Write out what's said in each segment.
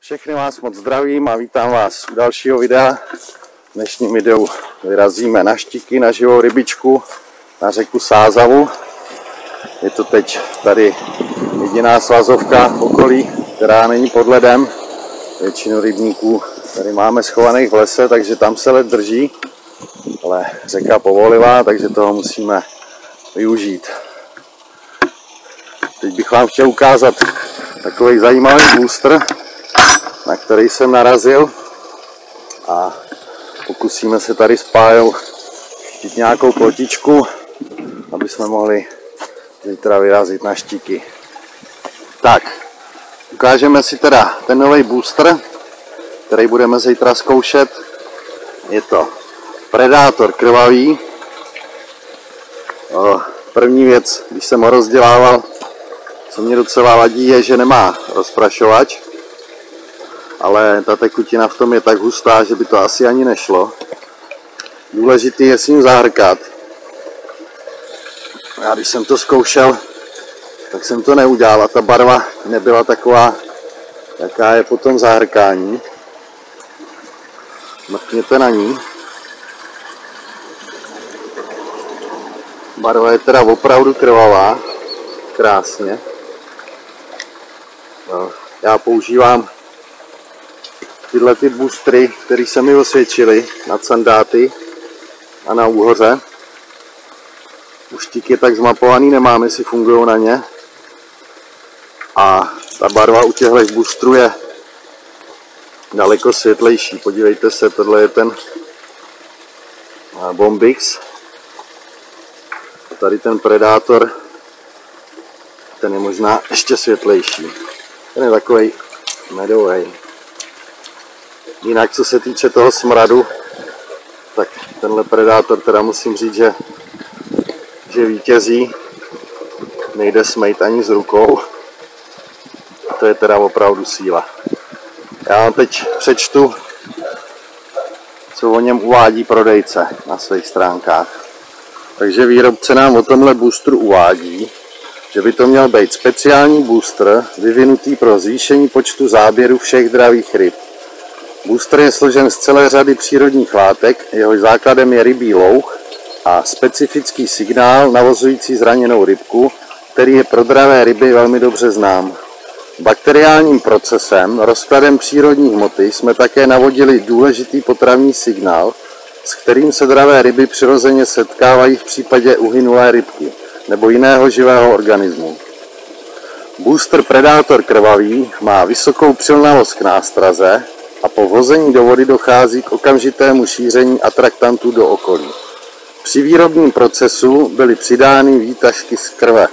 Všechny vás moc zdravím a vítám vás u dalšího videa. V dnešním videu vyrazíme na Štíky, na živou rybičku, na řeku Sázavu. Je to teď tady jediná svazovka v okolí, která není pod ledem. Většinu rybníků tady máme schovaných v lese, takže tam se led drží. Ale řeka povolivá, takže toho musíme využít. Teď bych vám chtěl ukázat takový zajímavý booster, na který jsem narazil, a pokusíme se tady s Pájou chytit nějakou plotičku, aby jsme mohli zítra vyrazit na Štíky. Tak, ukážeme si teda ten nový booster, který budeme zítra zkoušet. Je to Predátor krvavý. První věc, když jsem ho rozdělával, co mě docela vadí, je, že nemá rozprašovač, ale ta tekutina v tom je tak hustá, že by to asi ani nešlo. Důležitý je s ním zahrkat. Já když jsem to zkoušel, tak jsem to neudělal a ta barva nebyla taková, jaká je po tom zahrkání. Mrkněte na ní. Barva je teda opravdu krvavá, krásně. Já používám tyhle ty boostry, které se mi osvědčily na sandáty a na úhoře. Už Štíky tak zmapovaný nemám, jestli fungují na ně. A ta barva u těchto boostrů je daleko světlejší. Podívejte se, tohle je ten Bombix. A tady ten Predátor, ten je možná ještě světlejší. Ten je takovej medový. Jinak co se týče toho smradu, tak tenhle Predátor teda musím říct, že vítězí. Nejde smejt ani s rukou. To je teda opravdu síla. Já vám teď přečtu, co o něm uvádí prodejce na svých stránkách. Takže výrobce nám o tomhle boostru uvádí, že by to měl být speciální booster vyvinutý pro zvýšení počtu záběrů všech dravých ryb. Booster je složen z celé řady přírodních látek, jehož základem je rybí louh a specifický signál navozující zraněnou rybku, který je pro dravé ryby velmi dobře znám. Bakteriálním procesem, rozkladem přírodní hmoty, jsme také navodili důležitý potravní signál, s kterým se dravé ryby přirozeně setkávají v případě uhynulé rybky nebo jiného živého organismu. Booster Predátor krvavý má vysokou přilnavost k nástraze a po vhození do vody dochází k okamžitému šíření atraktantů do okolí. Při výrobním procesu byly přidány výtažky z krve.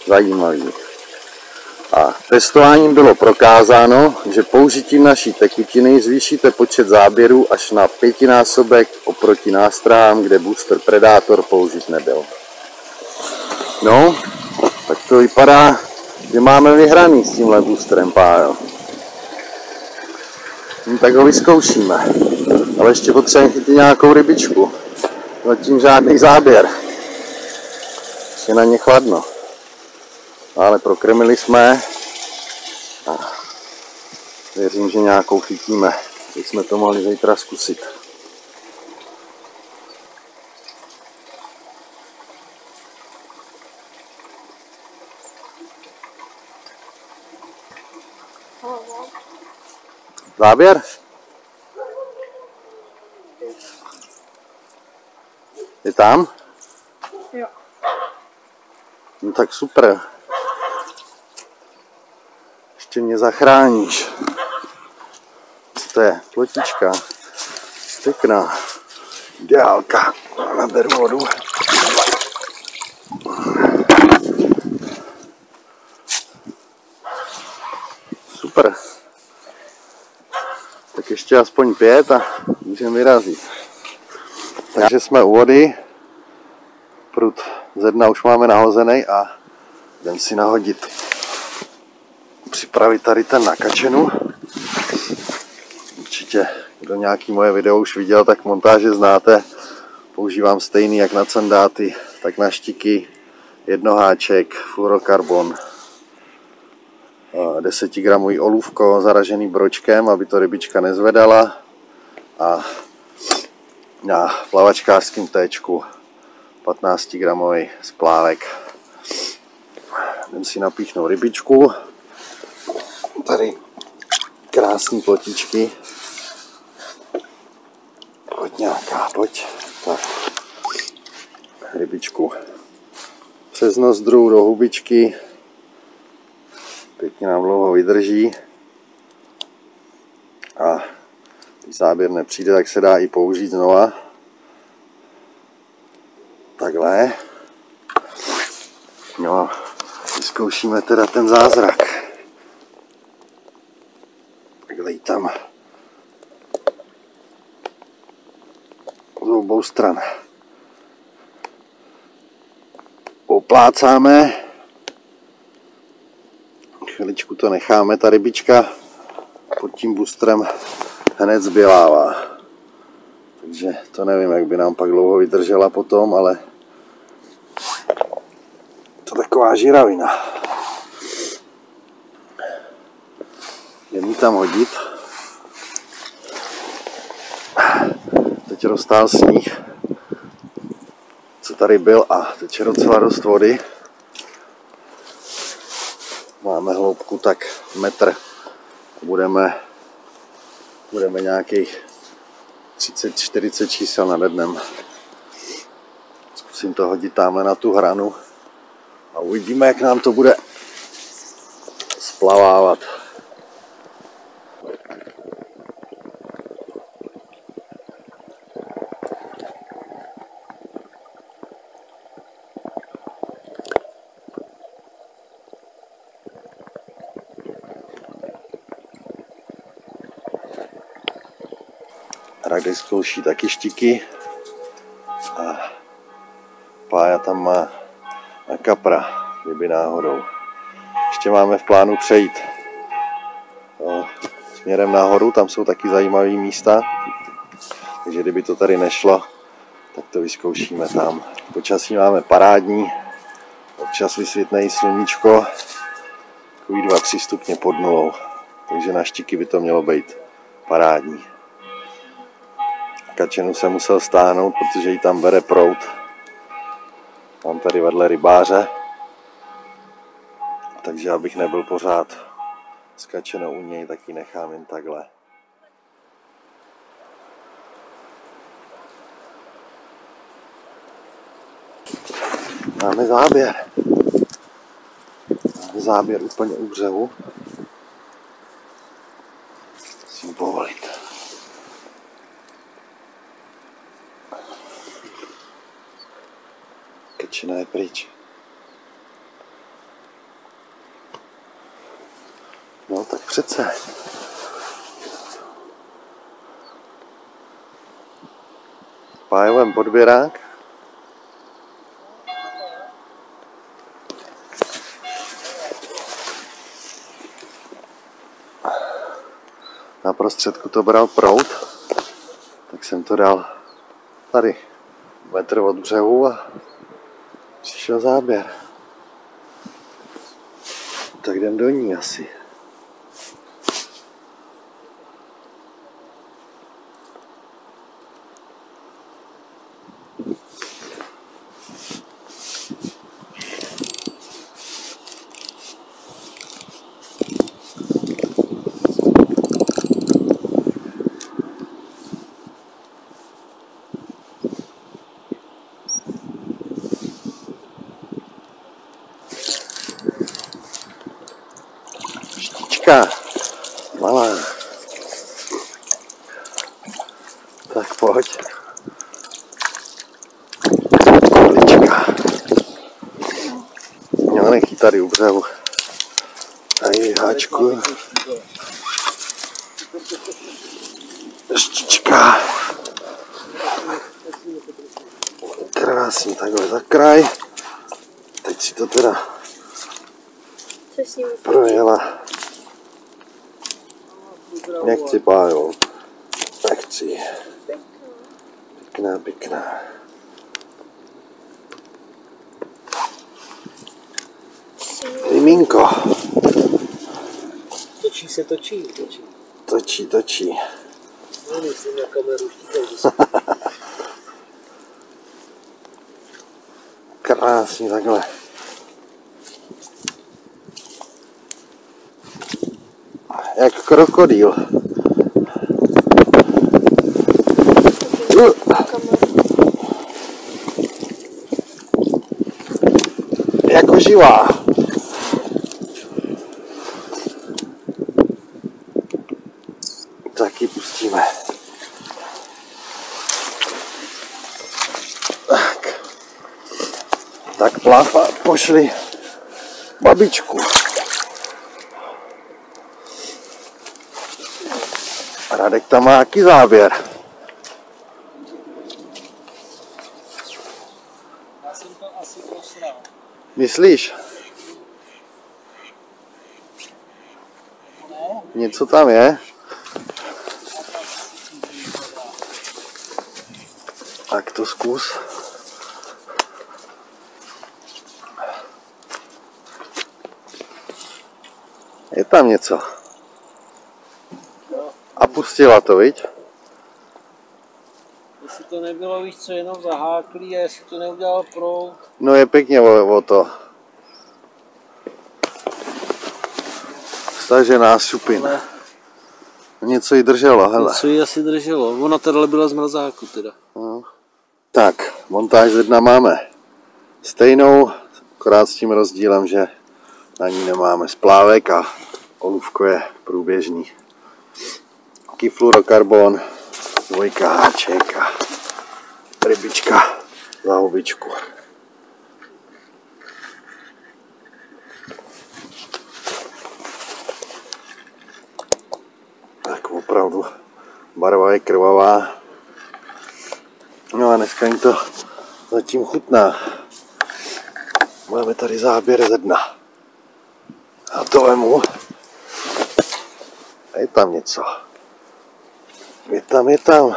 Zajímavý. A testováním bylo prokázáno, že použitím naší tekutiny zvýšíte počet záběrů až na 5násobek oproti nástrahám, kde booster Predátor použit nebyl. No, tak to vypadá, že máme vyhraný s tímhle boosterem, Pájo. Tak ho vyzkoušíme. Ale ještě potřebujeme chytit nějakou rybičku. Zatím žádný záběr. Je na ně chladno. Ale prokrmili jsme a věřím, že nějakou chytíme. Teď jsme to mohli zítra zkusit. Záběr? Je tam? Jo. No tak super. Ještě mě zachráníš. Co to je? Plotička. Pěkná. Ideálka. Naberu vodu. Super. Tak ještě aspoň 5 a můžeme vyrazit. Takže jsme u vody. Prut ze dna už máme nahozený a jdem si nahodit. Připravit tady ten na kačenu. Určitě, kdo nějaký moje video už viděl, tak montáže znáte. Používám stejný jak na sandáty, tak na Štíky. Jednoháček, fluorokarbon. 10 gramový olůvko zaražený bročkem, aby to rybička nezvedala, a na plavačkářském téčku 15 gramový splávek. Jdem si napíchnout rybičku. Tady krásný plotičky. Pojď nějaká, pojď. Tak. Rybičku přes nozdru do hubičky. Pěkně nám dlouho vydrží. A když záběr nepřijde, tak se dá i použít znova. Takhle. No, vyzkoušíme teda ten zázrak. Takhle ji tam z obou stran oplácáme. Chviličku to necháme, ta rybička pod tím bustrem hned zbělává. Takže to nevím, jak by nám pak dlouho vydržela potom, ale to taková žiravina. Jdem ji tam hodit. Teď roztál sníh, co tady byl, a teď je docela dost vody. Máme hloubku tak metr. Budeme nějakých 30-40 čísel nade dnem. Zkusím to hodit tamhle na tu hranu a uvidíme, jak nám to bude splavávat. Radek zkouší taky štiky a Pája tam má na kapra, kdyby náhodou. Ještě máme v plánu přejít směrem nahoru, tam jsou taky zajímavé místa, takže kdyby to tady nešlo, tak to vyzkoušíme tam. Počasí máme parádní, občas vysvětne i sluníčko, takový 2-3 stupně pod nulou, takže na štiky by to mělo být parádní. Kačenu jsem musel stáhnout, protože ji tam bere proud. Mám tady vedle rybáře, takže abych nebyl pořád s kačenou u něj, tak ji nechám jen takhle. Máme záběr. Máme záběr úplně u břehu. Musím povolit. Kačena je pryč. No tak přece. Pájovem podběrák. Na prostředku to bral proud, tak jsem to dal tady metr od břehu a přišel záběr. Tak jdem do ní asi. Malá. Tak pojď. Lička. No, nech ji tady u břehu. Tady háčku. Štička. Krásně takhle za kraj. Teď si to teda projela. Nechci, Pájo. Nechci. Pěkná, pěkná. Mimínko. Točí se, točí. Točí. No, myslím na kameru. Krásně takhle. Jak krokodýl. Jako živá. Tak ji pustíme. Tak pláfa, pošli babičku. Radek tam má jaký záběr. Já jsem to asi prosral. Myslíš? Ne? Něco tam je? Tak to zkus. Je tam něco. A pustila to, viď? Jestli to nebylo, víš co, jenom zaháklý a jestli to neudělal proud. No je pěkně o to. Stažená šupin. Ale Něco jí drželo, hele. něco jí asi drželo. Ona tady byla z mrazáku teda. No. Tak, montáž ze dna máme stejnou, akorát s tím rozdílem, že na ní nemáme splávek a olůvko je průběžný. Fluorokarbon, dvojka háček a rybička za hubičku. Tak opravdu barva je krvavá. No a dneska jim to zatím chutná. Máme tady záběr ze dna. A to vemu. A je tam něco. Je tam.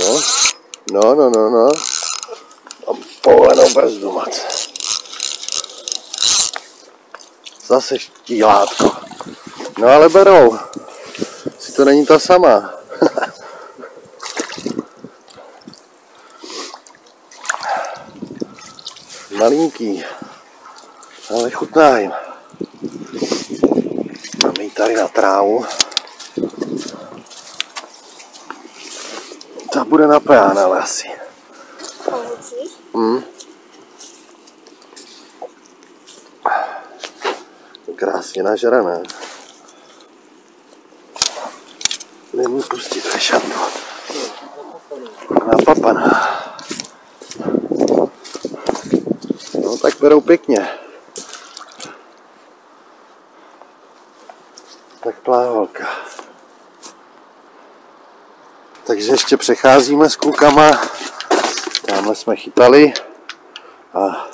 No. A povolenou brzdu, mat. Zase štílátko. No ale berou. Si to není ta sama. Malinký. Ale chutná jim. Máme ji tady na trávu. Ta bude napájána, ale asi. Krásně nažrané. Nemůžu pustit fešandu. Napapaná. No tak berou pěkně. Tak pláholka. Takže ještě přecházíme s klukama. Tamhle jsme chytali. A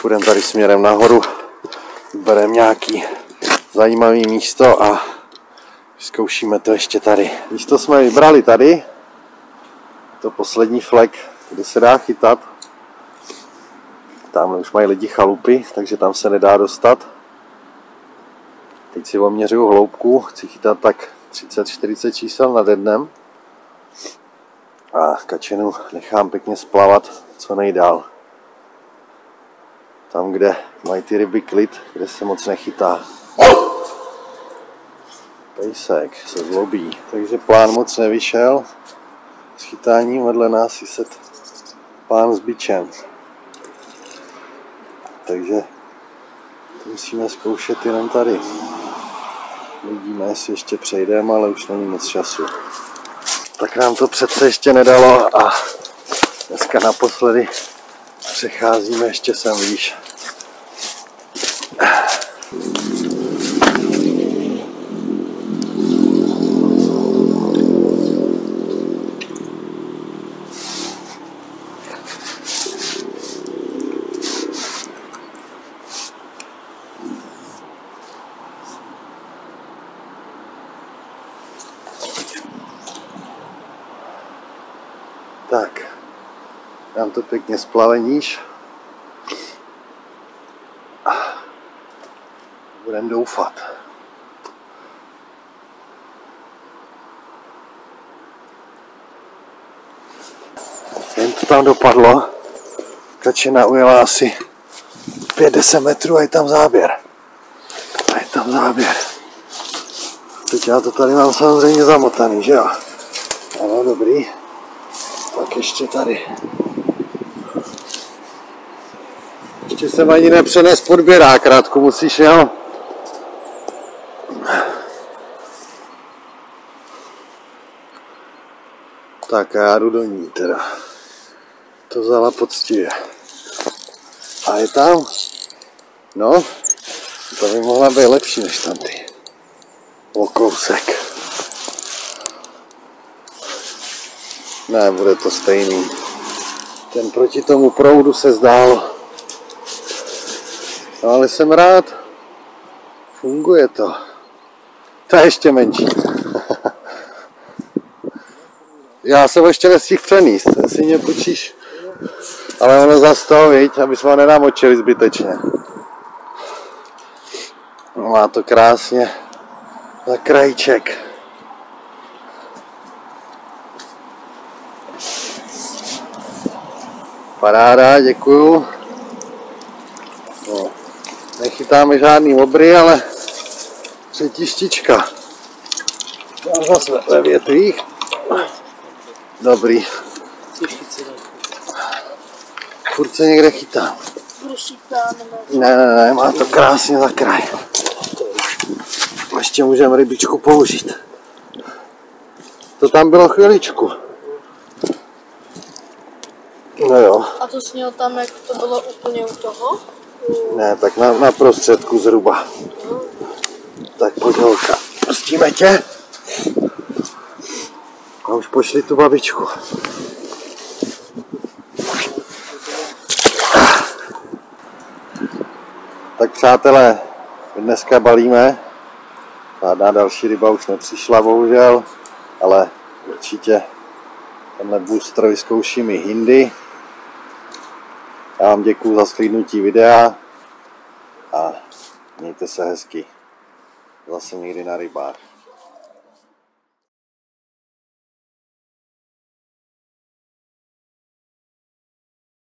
půjdeme tady směrem nahoru. Bereme nějaký zajímavý místo a zkoušíme to ještě tady. Místo jsme vybrali tady. To poslední flek, kde se dá chytat. Tamhle už mají lidi chalupy, takže tam se nedá dostat. Teď si oměřuju hloubku, chci chytat tak 30-40 čísel nad jednem. A kačenu nechám pěkně splavat co nejdál. Tam, kde mají ty ryby klid, kde se moc nechytá. Pejsek se zlobí, takže plán moc nevyšel. S chytáním vedle nás vyset pán s bičem. Takže to musíme zkoušet jenom tady. Uvidíme, jestli ještě přejdeme, ale už není moc času. Tak nám to přece ještě nedalo a dneska naposledy přecházíme ještě sem výš. Tak, dám to pěkně splaveníš. Budeme doufat. tam dopadlo. Kačena ujela asi 5-10 metrů a je tam záběr. Teď já to tady mám samozřejmě zamotaný, že jo? Ano, dobrý. Tak ještě tady. Ještě jsem ani nepřenes podběrák, Radku, musíš, jo? Tak a já jdu do ní teda. To vzala poctivě. A je tam? No, to by mohla být lepší než tam ty. O kousek. Ne, bude to stejný. Ten proti tomu proudu se zdálo. No, ale jsem rád. Funguje to. To je ještě menší. Já jsem ještě nestihl přenést, si mě počíš. Ale ono zas to, viď, aby jsme ho nenamočili zbytečně. No, má to krásně za krajíček. Paráda, děkuju. No, nechytáme žádný obry, ale třetištička. Mám zase ve větvích. Dobrý. Furt se někde chytám. Ne, má to krásně za kraj. Ještě můžeme rybičku použít. To tam bylo chviličku. No jo. A to sněl tam, jak to bylo úplně u toho? Ne, tak na prostředku zhruba. Tak pojď holka, pustíme tě. A už pošli tu babičku. Tak přátelé, dneska balíme. Žádná další ryba už nepřišla bohužel, ale určitě tenhle booster vyzkouším i jindy. Já vám děkuju za shlédnutí videa a mějte se hezky. Zase někdy na rybách.